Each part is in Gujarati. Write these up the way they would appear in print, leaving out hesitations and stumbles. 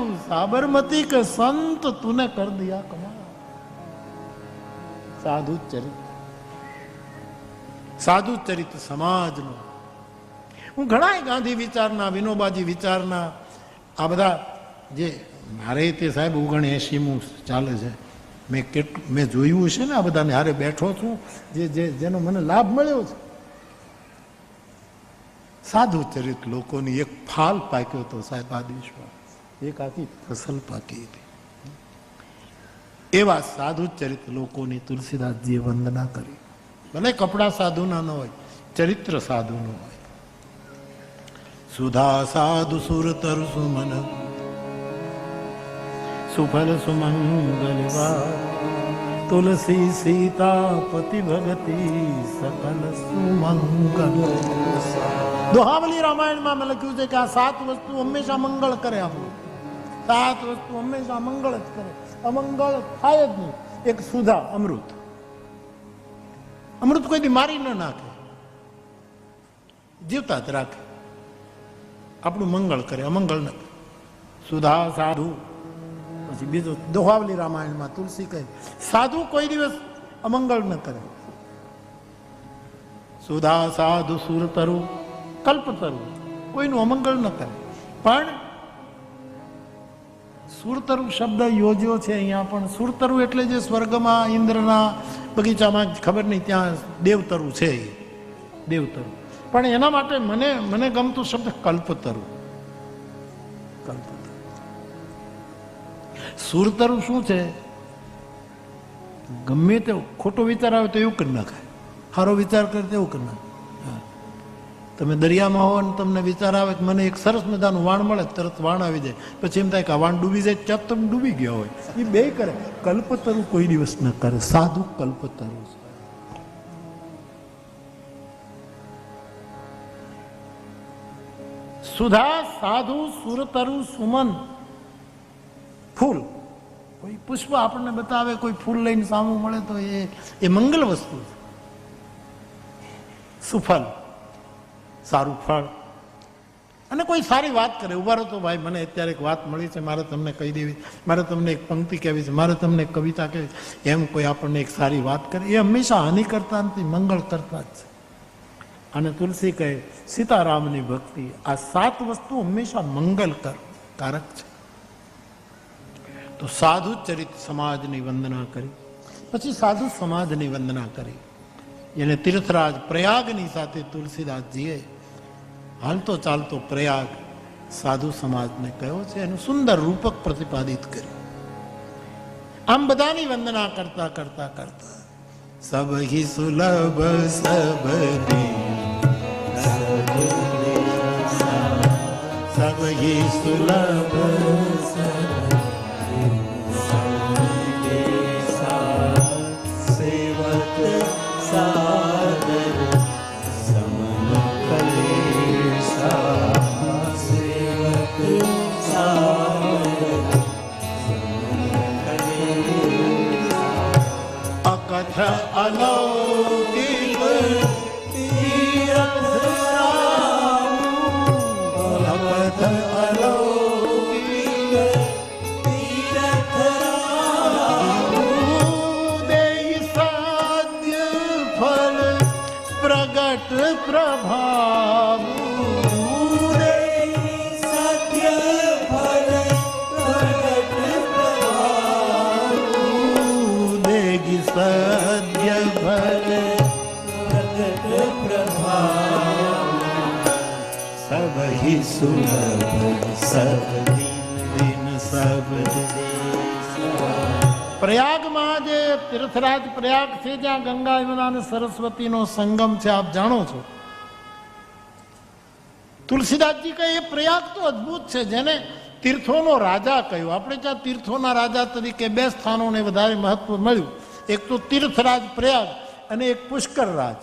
आयु साबरमती के संत तूने कर दिया कमाल। साधु चरित समाजનો હું ઘણા ગાંધી વિચારના, વિનોબાજી વિચારના આ બધા જે મારે તે સાહેબ 79મું ચાલે છે, મેં જોયું છે ને, આ બધાને હારે બેઠો છું, જેનો મને લાભ મળ્યો છે. સાધુ ચરિત લોકોની એક ફાલ પાક્યો હતો સાહેબ આ દેશમાં, એક આખી ફસલ પાકી હતી. એવા સાધુ ચરિત લોકોની તુલસીદાસજીએ વંદના કરી. ભલે કપડા સાધુના ન હોય, ચરિત્ર સાધુનું હોય. સુધા સાધુ સુરતરુ સુમન સુફલ સુમંગલવા તુલસી સીતાપતિ ભગતી સકલ સુમંગલ. દોહાવલી રામાયણમાં મેં લખ્યું છે કે આ 7 વસ્તુ હંમેશા મંગળ કરે. આપણું 7 વસ્તુ હંમેશા મંગળ જ કરે, અમંગળ થાય જ નહીં. એક સુધા, અમૃત. અમૃત કોઈ દી મારી ન નાખે, જીવતા જ રાખે, આપણું મંગળ કરે, અમંગળ ન. સુધા સાધુ. પછી બીજું દોહાવલી રામાયણમાં તુલસી કહે સાધુ કોઈ દિવસ અમંગળ ન કરે. સુધા સાધુ સુરતરુ કલ્પતરુ, કોઈનું અમંગળ ન કરે. પણ સુરતરુ શબ્દ યોજ્યો છે અહીંયા, પણ સુરતરુ એટલે જે સ્વર્ગમાં ઇન્દ્રના બગીચામાં ખબર નહીં ત્યાં દેવતરુ છે, દેવતરુ. પણ એના માટે મને ગમતું શબ્દ કલ્પતરુ. કલ્પતરુ સુરતરુ શું છે? ગમે તે ખોટો વિચાર આવે તો એવું કરી નાખાય, સારો વિચાર કરે તો એવું કરી નાખાય. તમે દરિયામાં હો ને તમને વિચાર આવે કે મને એક સરસ મજાનું વાણ મળે, તરત વાણ આવી જાય. પછી એમ થાય કે આ વાણ ડૂબી જાય, ત્યાં તમે ડૂબી ગયા હોય. એ બે કરે. કલ્પતરુ કોઈ દિવસ ન કરે. સાધુ કલ્પતરુ છે. સુધા સાધુ સુરતરુ સુમન. ફૂલ, કોઈ પુષ્પ આપણને બતાવે, કોઈ ફૂલ લઈને સામું મળે તો એ મંગલ વસ્તુ છે. સુફલ, સારું ફળ. અને કોઈ સારી વાત કરે. ઉભા રહો તો ભાઈ, મને અત્યારે એક વાત મળી છે, મારે તમને કહી દેવી, મારે તમને એક પંક્તિ કહેવી છે, મારે તમને એક કવિતા કહેવી. એમ કોઈ આપણને એક સારી વાત કરે, એ હંમેશા હાનિ કરતા નથી, મંગળ કરતા જ છે. અને તુલસી કહે સીતારામની ભક્તિ. આ 7 વસ્તુ હંમેશા મંગલ કારક છે. તો સાધુ ચરિત સમાજની વંદના કરી. પછી સાધુ સમાજની વંદના કરી. એને તીર્થરાજ પ્રયાગની સાથે તુલસીદાસજીએ હાલતો ચાલતો પ્રયાગ સાધુ સમાજને કહ્યો છે. એનું સુંદર રૂપક પ્રતિપાદિત કર્યું. આમ બધાની વંદના કરતા કરતા કરતા સબ હી સુલભ સબરી સબ હી સુલભ અલૌકિક પ્રગટ પ્રભાવ સત્ય ફલ પ્રગટ પ્રભાવ દેગી સત્ય ફલ પ્રગટ પ્રભાવ સબ હી સુલભ સબ દિન સબ પ્રયાગમાં જે તીર્થરાજ પ્રયાગ છે, જ્યાં ગંગા યમુના અને સરસ્વતીનો સંગમ છે, આપ જાણો છો. તુલસીદાસજી કહે એ પ્રયાગ તો અદભુત છે, જેને તીર્થોનો રાજા કહ્યું. આપણે ત્યાં તીર્થોના રાજા તરીકે 2 સ્થાનોને વધારે મહત્વ મળ્યું. એક તો તીર્થરાજ પ્રયાગ અને એક પુષ્કર રાજ.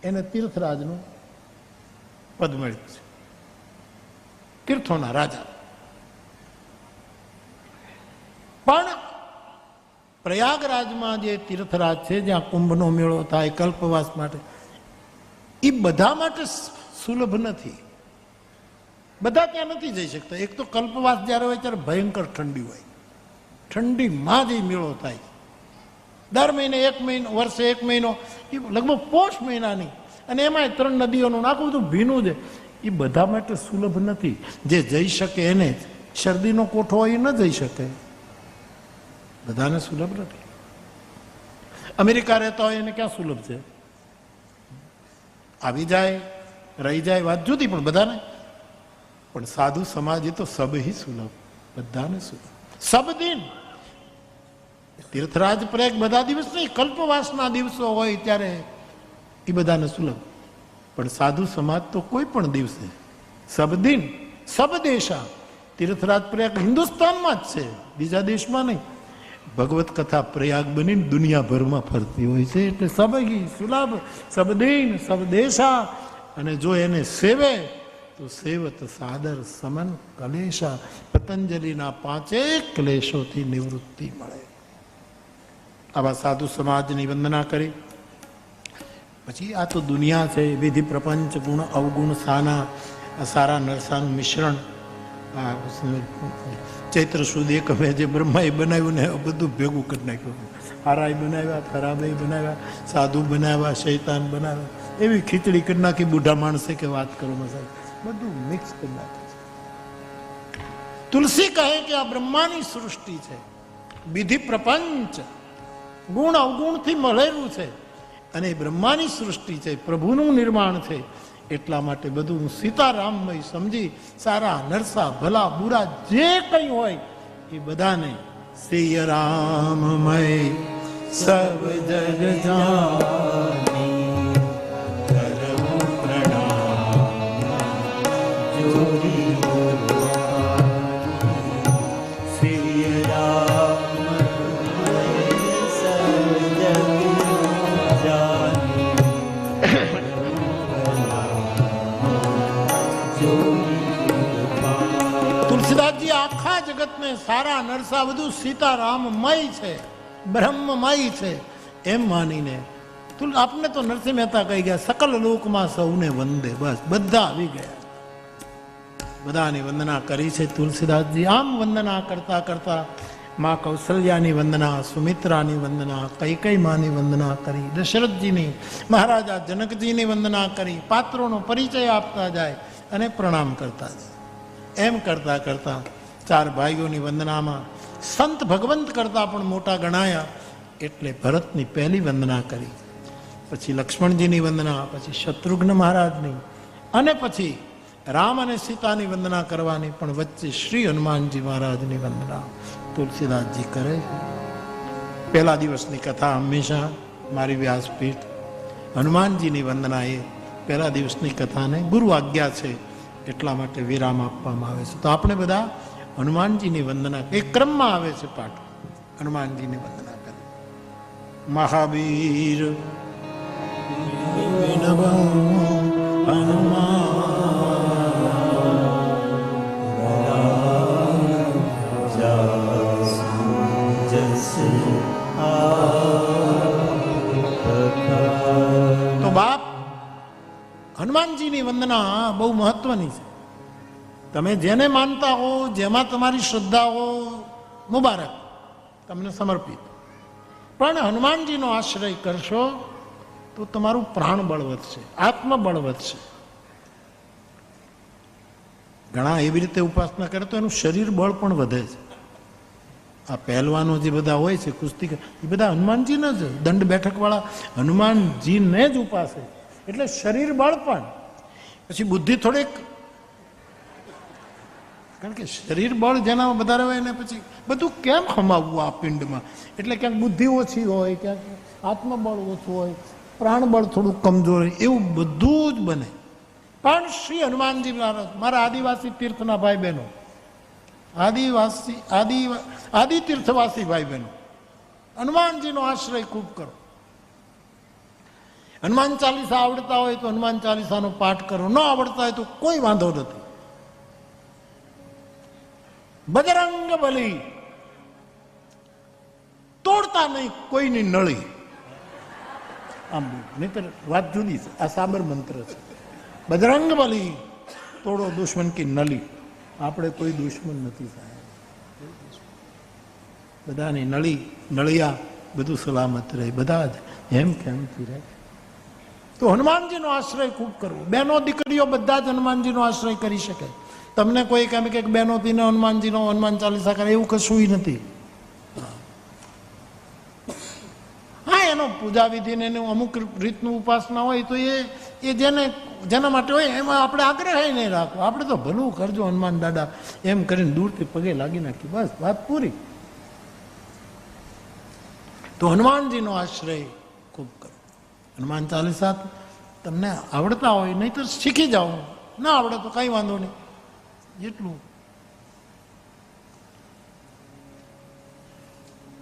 એને તીર્થરાજનું પદ મળ્યું છે, તીર્થોના રાજા. પણ પ્રયાગરાજમાં જે તીર્થરાજ છે, જ્યાં કુંભનો મેળો થાય કલ્પવાસ માટે, એ બધા માટે સુલભ નથી. બધા ત્યાં નથી જઈ શકતા. એક તો કલ્પવાસ જ્યારે હોય ત્યારે ભયંકર ઠંડી હોય, ઠંડીમાં જ એ મેળો થાય. દર મહિને 1 મહિનો, વર્ષે 1 મહિનો, એ લગભગ પોષ મહિનાની, અને એમાંય 3 નદીઓનું આખું બધું ભીનું છે. એ બધા માટે સુલભ નથી. જે જઈ શકે એને જ. શરદીનો કોઠો હોય એ ન જઈ શકે, બધાને સુલભ નથી. અમેરિકા રહેતા હોય એને ક્યાં સુલભ છે? આવી જાય, રહી જાય, વાત જુદી, પણ બધાને. પણ સાધુ સમાજ એ તો સબ હી સુલભ, બધાને સુલભ. સબ દિન તીર્થરાજ પ્રયાગ બધા દિવસ નહીં, કલ્પવાસના દિવસો હોય ત્યારે એ બધાને સુલભ. પણ સાધુ સમાજ તો કોઈ પણ દિવસે, સબ દિન સબ દેશા. તીર્થરાજ પ્રયાગ હિન્દુસ્તાનમાં જ છે, બીજા દેશમાં નહીં. ભગવત કથા પ્રયાગ બની દુનિયાભરમાં ફરતી હોય છે. એટલે સબહી સુલભ, સબ દિન સબ દેશા. અને જો એને સેવે તો સેવત સાદર સમન કલેશા. પતંજલિના 5 ક્લેશોથી નિવૃત્તિ મળે. આવા સાધુ સમાજની વંદના કરી પછી આ તો દુનિયા છે. વિધિ પ્રપંચ ગુણ અવગુણ સાના, આ સારા નરસાનું મિશ્રણ. ચૈત્ર સુદ એકમે જે બ્રહ્માએ બનાવ્યું ને બધું ભેગું કરી નાખ્યું. હારાય બનાવ્યા, ખરાબાઈ બનાવ્યા, સાધુ બનાવ્યા, શૈતાન બનાવ્યા. એવી ખીચડી કરી નાખી બુઢા માણસે કે વાત કરો મસાલ, બધું મિક્સ કરી નાખ્યું. તુલસી કહે કે આ બ્રહ્માની સૃષ્ટિ છે, વિધિ પ્રપંચ ગુણ અવગુણથી મળેલું છે, અને બ્રહ્માની સૃષ્ટિ છે, પ્રભુનું નિર્માણ છે. એટલા માટે બધું સીતારામમય સમજી સારા નરસા ભલા બુરા જે કંઈ હોય એ બધાને શ્રી રામમય સબ જગ જાની કરવું પ્રણામ જોરી શ્રી રામમય સબ જગ જાની. તુલસીદાસજી આખા જગતને સારા નરસા બધું સીતારામમય છે, બ્રહ્મમય છે એમ માનીને આપને તો નરસિંહ મહેતા કહી ગયા સકલ લોકમાં સૌને વંદે. બસ બધા આવી ગયા, બધાની વંદના કરી છે તુલસીદાસજી. આમ વંદના કરતા કરતા માં કૌશલ્યાની વંદના, સુમિત્રાની વંદના, કૈકેયી માની વંદના કરી, દશરથજીની, મહારાજા જનકજીની વંદના કરી. પાત્રોનો પરિચય આપતા જાય અને પ્રણામ કરતા જાય. એમ કરતા કરતા 4 ભાઈઓની વંદનામાં સંત ભગવંત કરતા પણ મોટા ગણાયા એટલે ભરતની પહેલી વંદના કરી, પછી લક્ષ્મણજીની વંદના, પછી શત્રુઘ્ન મહારાજની, અને પછી રામ અને સીતાની વંદના કરવાની. પણ વચ્ચે શ્રી હનુમાનજી મહારાજની વંદના તુલસીદાસજી કરે. પહેલા દિવસની કથા હંમેશા મારી વ્યાસપીઠ હનુમાનજીની વંદના એ પહેલા દિવસની કથાને ગુરુ આજ્ઞા છે એટલા માટે વિરામ આપવામાં આવે છે. તો આપણે બધા હનુમાનજીની વંદના એક ક્રમમાં આવે છે પાઠ. હનુમાનજીની વંદના કરે. મહાવીર તો બાપ હનુમાનજીની વંદના બહુ મહત્વની છે. તમે જેને માનતા હો, જેમાં તમારી શ્રદ્ધા હો, મુબારક, તમને સમર્પિત. પણ હનુમાનજીનો આશ્રય કરશો તો તમારું પ્રાણ બળ વધશે, આત્મબળ વધશે. ઘણા એવી રીતે ઉપાસના કરે તો એનું શરીર બળ પણ વધે છે. આ પહેલવાનો જે બધા હોય છે કુસ્તી, એ બધા હનુમાનજીને જ દંડ બેઠક વાળા હનુમાનજીને જ ઉપાસે, એટલે શરીર બળ પણ. પછી બુદ્ધિ થોડીક, કારણ કે શરીર બળ જેનામાં વધારે હોય ને પછી બધું કેમ ખમાવવું આ પિંડમાં. એટલે ક્યાંક બુદ્ધિ ઓછી હોય, ક્યાંક આત્મબળ ઓછું હોય, પ્રાણબળ થોડું કમજોર હોય, એવું બધું જ બને. પણ શ્રી હનુમાનજી મહારાજ, મારા આદિવાસી તીર્થના ભાઈ બહેનો, આદિ તીર્થવાસી ભાઈ બહેનો, હનુમાનજીનો આશ્રય ખૂબ કરો. હનુમાન ચાલીસા આવડતા હોય તો હનુમાન ચાલીસાનો પાઠ કરો, ન આવડતા હોય તો કોઈ વાંધો નથી. બજરંગ બલી, તોડતા નહીં કોઈની નળી. આમ નહીતર વાત જુદી છે. આ સાબર મંત્ર છે. બજરંગ બલી તોડો દુશ્મન કી નલી. આપણે કોઈ દુશ્મન નથી સાહેબ, બધાની નળિયા બધું સલામત રહે, બધા જ એમ કેમથી રહે. તો હનુમાનજીનો આશ્રય ખૂબ કરવો. બહેનો દીકરીઓ બધા જ હનુમાનજીનો આશ્રય કરી શકે. તમને કોઈ કેમ કે બહેનોથીને હનુમાન ચાલીસા કરે એવું કશું નથી. હા, એનો પૂજા વિધિને એનું અમુક રીતનું ઉપાસના હોય તો એ જેના માટે હોય એમાં આપણે આગ્રહ નહીં રાખવો. આપણે તો ભલું કરજો હનુમાન દાદા એમ કરીને દૂરથી પગે લાગી નાખી, બસ વાત પૂરી. તો હનુમાનજીનો આશ્રય ખૂબ કરો. હનુમાન ચાલીસા તમને આવડતા હોય, નહીં તો શીખી જાઓ. ના આવડે તો કઈ વાંધો નહીં, જેટલું.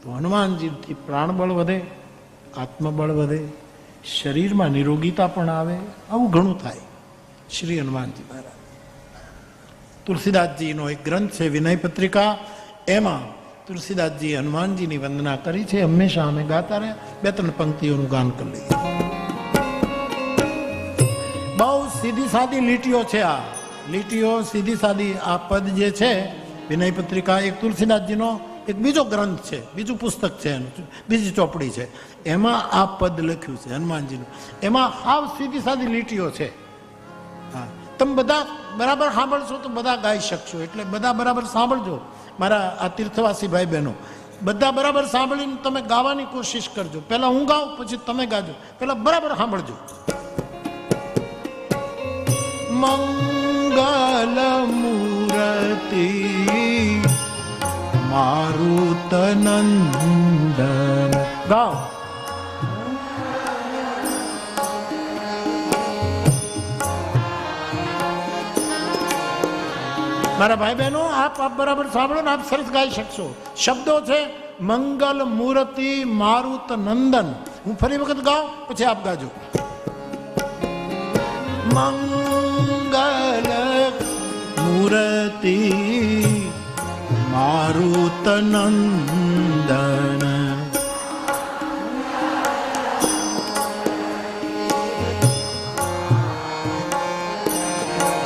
તો હનુમાનજીથી પ્રાણબળ વધે, આત્મબળ વધે, શરીરમાં નિરોગીતા પણ આવે, આવું ઘણું થાય. શ્રી હનુમાનજી મહારાજ. તુલસીદાસજીનો એક ગ્રંથ છે વિનય પત્રિકા, એમાં તુલસીદાસજી હનુમાનજીની વંદના કરી છે. હંમેશા અમે ગાતા રહ્યા. 2-3 પંક્તિઓનું ગાન કરી લઈએ. બહુ સીધી સાદી લીટીઓ છે. આ લીટીઓ સીધી સાદી. આ પદ જે છે વિનય પત્રિકા એક તુલસીદાસજીનો એક બીજો ગ્રંથ છે, બીજું પુસ્તક છે, બીજી ચોપડી છે, એમાં આ પદ લખ્યું છે હનુમાનજીનું. એમાં હાવ સીધી સાદી લીટીઓ છે. હા, તમે બધા બરાબર સાંભળશો તો બધા ગાઈ શકશો. એટલે બધા બરાબર સાંભળજો મારા આ તીર્થવાસી ભાઈ બહેનો. બધા બરાબર સાંભળીને તમે ગાવાની કોશિશ કરજો. પહેલા હું ગાઉં પછી તમે ગાજો. પહેલા બરાબર સાંભળજો. મંગલ મૂર્તિ મારુતનંદન. ગાઓ. મારા ભાઈ બહેનો, આપ બરાબર સાંભળો ને આપ સરસ ગાઈ શકશો. શબ્દો છે મંગલ મૂર્તિ મારુત નંદન. હું ફરી વખત ગાઉં પછી આપ ગાજો. મંગલ મૂર્તિ મારુત નંદન.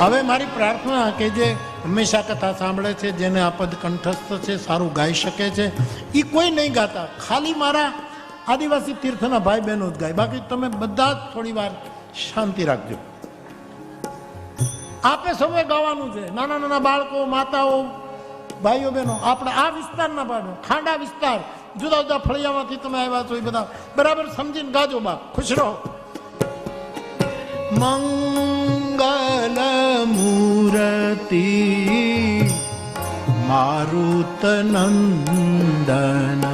હવે મારી પ્રાર્થના કે જે હંમેશા કથા સાંભળે છે, જેને આ પદ કંઠસ્થ છે, સારું ગાઈ શકે છે, એ કોઈ નહીં ગાતા. ખાલી મારા આદિવાસી તીર્થના ભાઈ બહેનો જ ગાય. બાકી તમે બધા જ થોડી વાર શાંતિ રાખજો. આપે સૌએ ગાવાનું છે. નાના નાના બાળકો, માતાઓ, ભાઈઓ બહેનો, આપણે આ વિસ્તારના બાળકો, ખાંડા વિસ્તાર, જુદા જુદા ફળિયામાંથી તમે આવ્યા છો, એ બધા બરાબર સમજીને ગાજો. બાપ ખુશ રહો. મંગલ મૂર્તિ મારુત નંદન.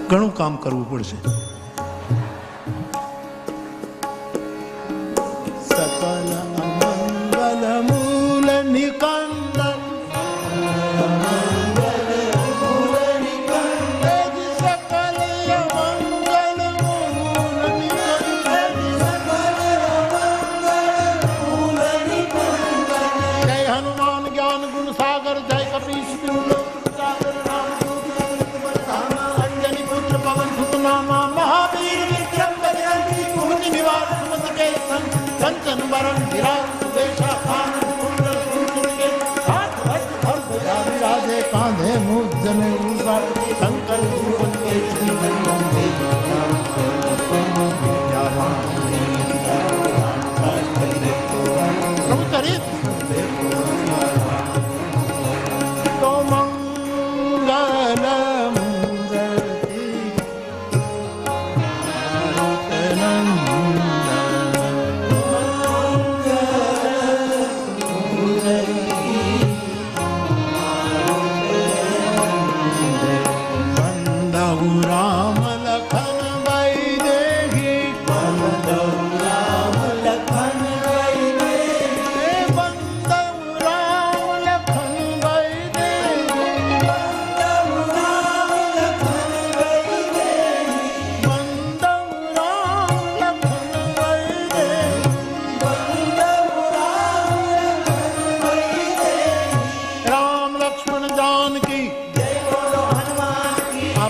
ઘણું કામ કરવું પડશે. સકલ અમંગલ મૂલ નિકંદન. कंचन वरण विराज सुदेशा खान कुंडल कुंचुर के हाथ विराजे कांधे मुझ जने ऊपर शंकर जीवन के श्री प्रभु चरित तो मंगल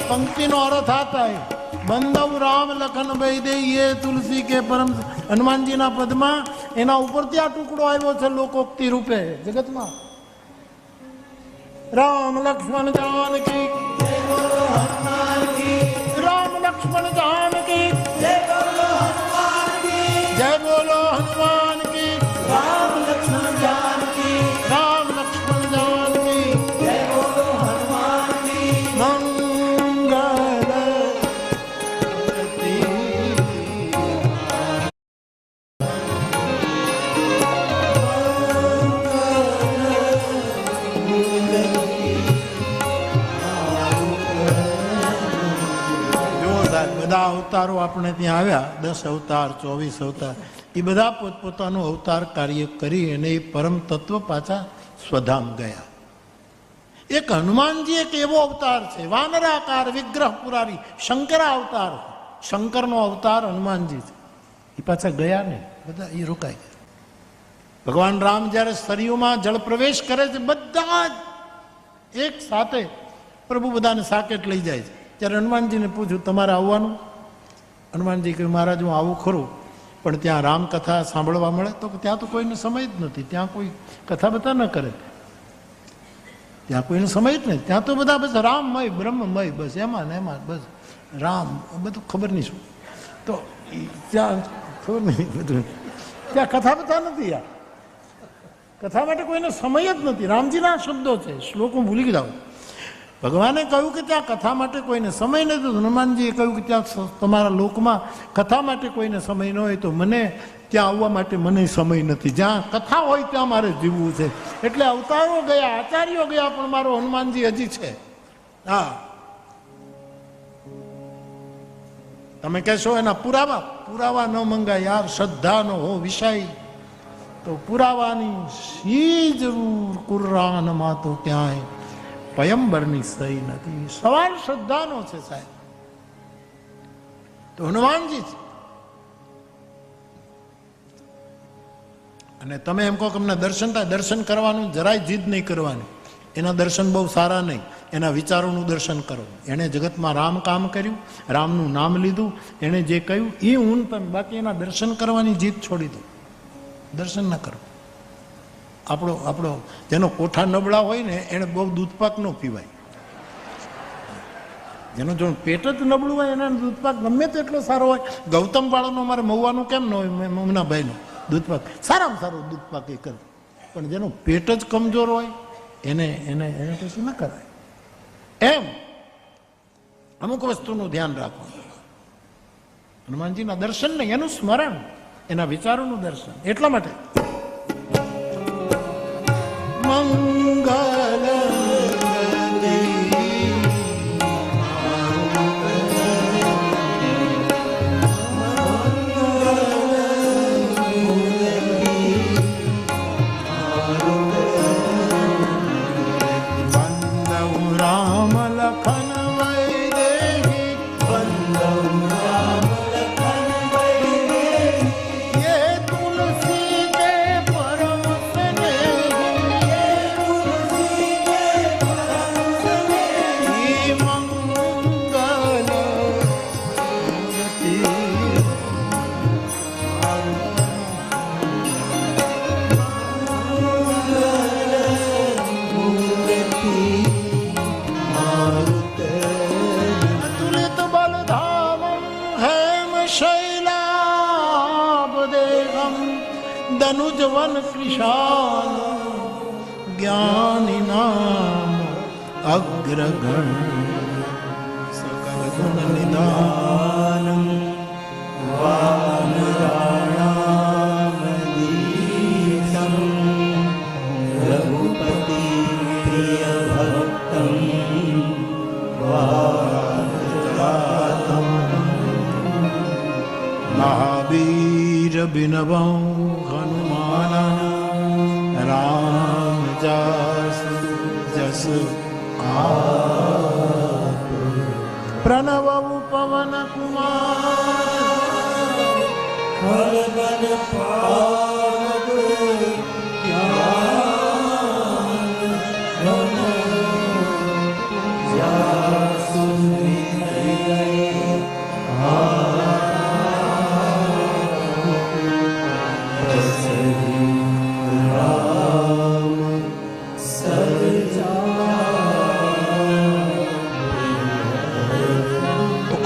पंक्ति नो अर्थ आता है, बंदव राम लखन भाई दे ये तुलसी के परम। हनुमान जी ना पद में एना ऊपर त्या टुकड़ो आव्यो छे लोकोक्ति रूपे जगत में। राम लक्ष्मण जानकी जय बोलो हनुमान की, राम लक्ष्मण जानकी जय बोलो हनुमान की, जय बोलो हनुमान की, राम लक्ष्मण जानकी, राम लक्ष्मण जानकी जय बोलो हनुमान की। मंगल બધા અવતારો આપણે ત્યાં આવ્યા, 10 અવતાર 24 અવતાર, એ બધા પોતપોતાનું અવતાર કાર્ય કરી અને એ પરમ તત્વ પાછા સ્વધામ ગયા. એક હનુમાનજી એક એવો અવતાર છે, વાનરાકાર વિગ્રહ પુરારી, શંકરા અવતાર, શંકરનો અવતાર હનુમાનજી છે. એ પાછા ગયા નહીં, બધા એ રોકાઈ ગયા. ભગવાન રામ જ્યારે સરયુમાં જળ પ્રવેશ કરે છે, બધા જ એક સાથે પ્રભુ બધાને સાકેટ લઈ જાય છે. ત્યારે હનુમાનજીને પૂછ્યું તમારે આવવાનું? હનુમાનજી કહ્યું મહારાજ હું આવું ખરું, પણ ત્યાં રામકથા સાંભળવા મળે? તો ત્યાં તો કોઈને સમય જ નથી, ત્યાં કોઈ કથા બતા ન કરે, ત્યાં કોઈને સમય જ નહીં. ત્યાં તો બધા બસ રામમય બ્રહ્મમય, બસ એમાં ને એમાં બસ રામ, બધું ખબર નહીં શું. તો ત્યાં ખબર નહીં બધું, ત્યાં કથા બતા નથી. યાર કથા માટે કોઈને સમય જ નથી. રામજીના શબ્દો છે, શ્લોક હું ભૂલી જાઉં. ભગવાને કહ્યું કે ત્યાં કથા માટે કોઈને સમય નથી. હનુમાનજીએ કહ્યું કે ત્યાં તમારા લોકમાં કથા માટે કોઈને સમય ન હોય તો મને ત્યાં આવવા માટે મને સમય નથી. જ્યાં કથા હોય ત્યાં મારે જીવવું છે. એટલે અવતારો ગયા, આચાર્યો ગયા, પણ મારો હનુમાનજી હજી છે. હા, તમે કહેશો એના પુરાવા ન મંગાય. યાર શ્રદ્ધા નો હો વિષય તો પુરાવાની શી જરૂર? કુર્રાનમાં તો ક્યાંય પયંબરની સહી નથી. સવાલ શ્રદ્ધાનો છે સાહેબ. તો હનુમાનજી છે. અને તમે એમ કહો કે અમને દર્શન થાય, દર્શન કરવાનું જરાય જીદ નહીં કરવાની. એના દર્શન બહુ સારા નહીં, એના વિચારોનું દર્શન કરો. એણે જગતમાં રામ કામ કર્યું, રામનું નામ લીધું, એણે જે કહ્યું એ હું તમે, બાકી એના દર્શન કરવાની જીદ છોડી દો, દર્શન ના કરો. આપણો જેનો કોઠા નબળા હોય ને એને બહુ દૂધપાક ન પીવાય. જેનો જો પેટ જ નબળું હોય એના દૂધપાક ગમે તે એટલો સારો હોય. ગૌતમ બાળાનો અમારે મહુવાનું કેમ ન હોય? મમનાભાઈનો દૂધપાક સારામાં સારો દૂધપાક એ કરે. પણ જેનું પેટ જ કમજોર હોય એને પછી ન કરાય. એમ અમુક વસ્તુનું ધ્યાન રાખવાનું. હનુમાનજીના દર્શન નહીં, એનું સ્મરણ, એના વિચારોનું દર્શન. એટલા માટે મંગલ ધનુજવન કૃષાલ જ્ઞાની નામ અગ્રગણ સકલ ગુણ નિદાન વાનરાણામદીશમ રઘુપતિ પ્રિય ભક્તમ વાનરાતમ મહાવીર બિનવં રામ જસ પ્રણવ પવન કુમાર જ્ઞાન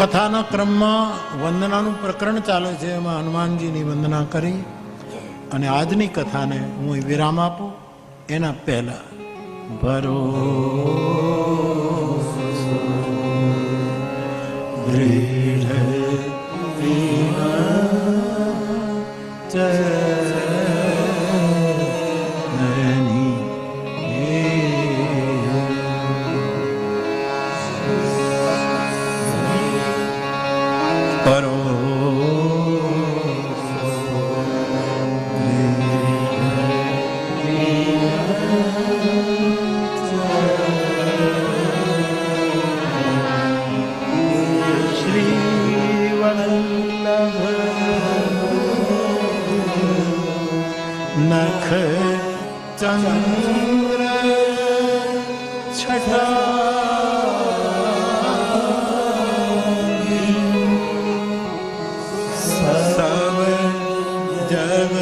કથાના ક્રમમાં વંદનાનું પ્રકરણ ચાલે છે, એમાં હનુમાનજીની વંદના કરી અને આજની કથાને હું વિરામ આપું એના પહેલા ભરો નખ ચંદ્ર છઠા સબ જગ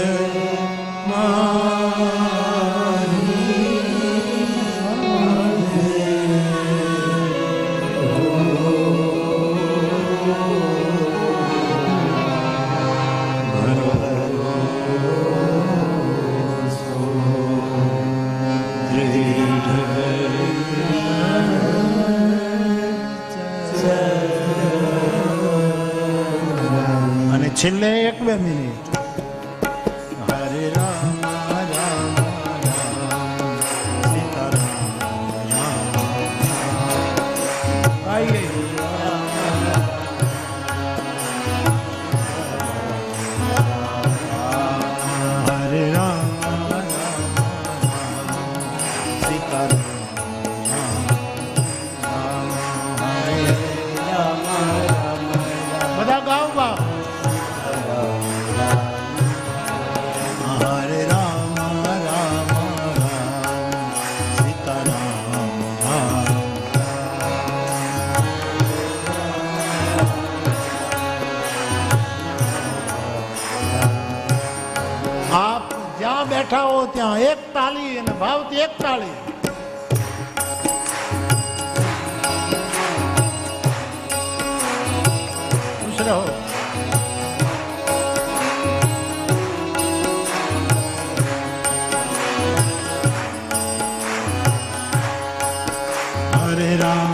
છેલ્લે 1-2 મિનિટ હરે રામ રામ રામ સીતારામ આઈએ હરે રામ સીતારામ બધા ગાવ બા બેઠા હો ત્યાં એક તાળી અને ભાવથી એક તાળી. ખુશ રહો. હરે રામ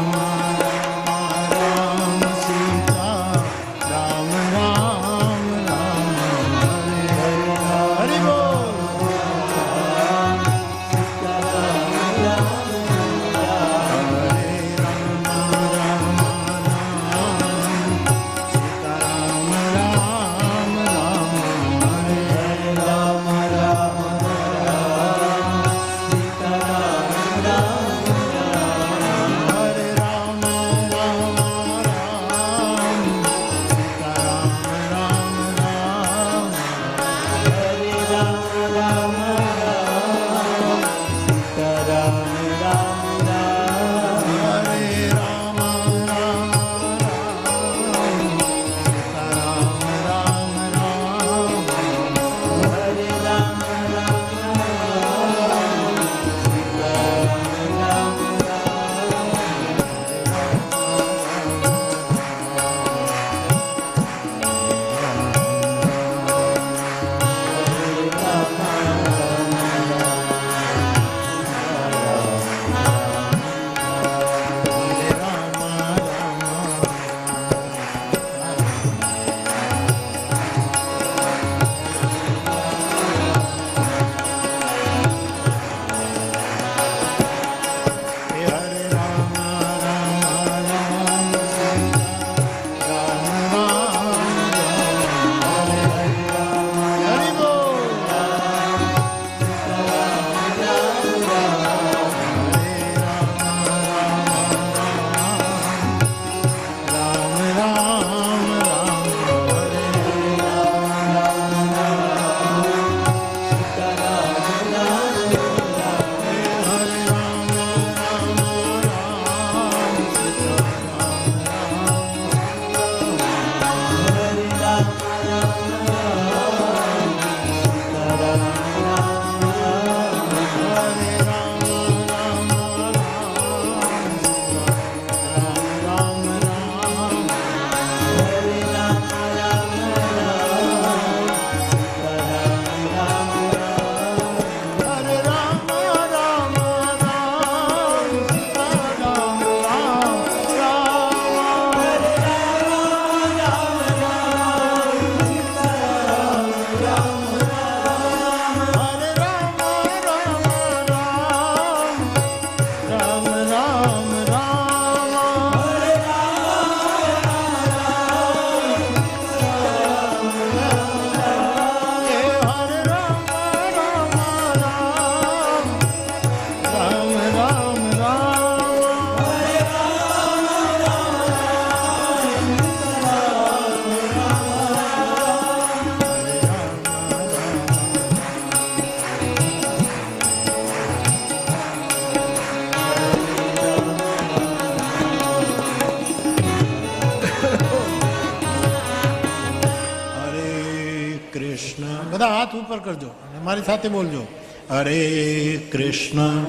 બધા હાથ ઉપર કરજો અને મારી સાથે બોલજો. હરે કૃષ્ણ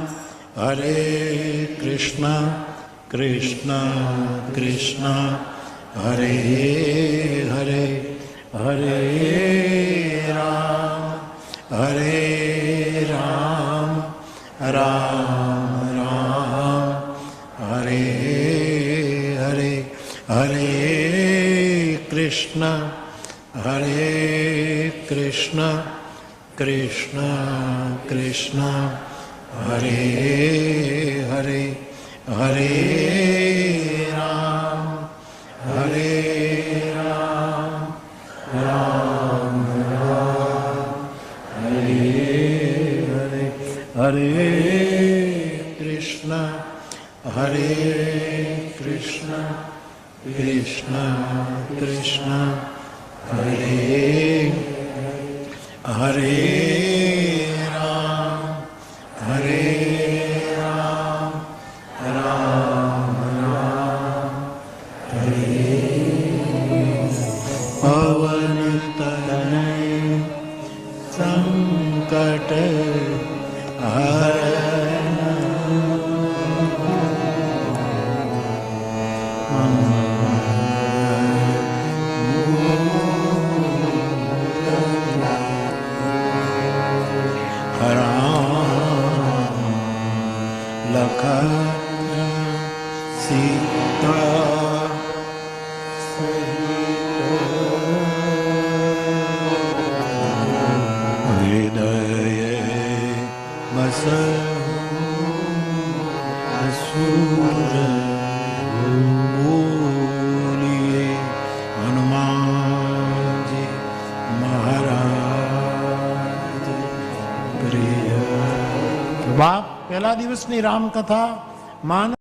કૃષ્ણ કૃષ્ણ હરે હરે હરે રામ રામ રામ હરે હરે હરે કૃષ્ણ કૃષ્ણ કૃષ્ણ હરે હરે હરે રામ રામ રામ હરે હરે હરે કૃષ્ણ કૃષ્ણ કૃષ્ણ હરે હરે રામ રામ રામ હરે પવન તનય સંકટ હરણ લખન સીતા હૃદય બસ અસુર બોલીએ હનુમાનજી મહારાજ પ્રિય. બાપ પહેલા દિવસની રામકથા માન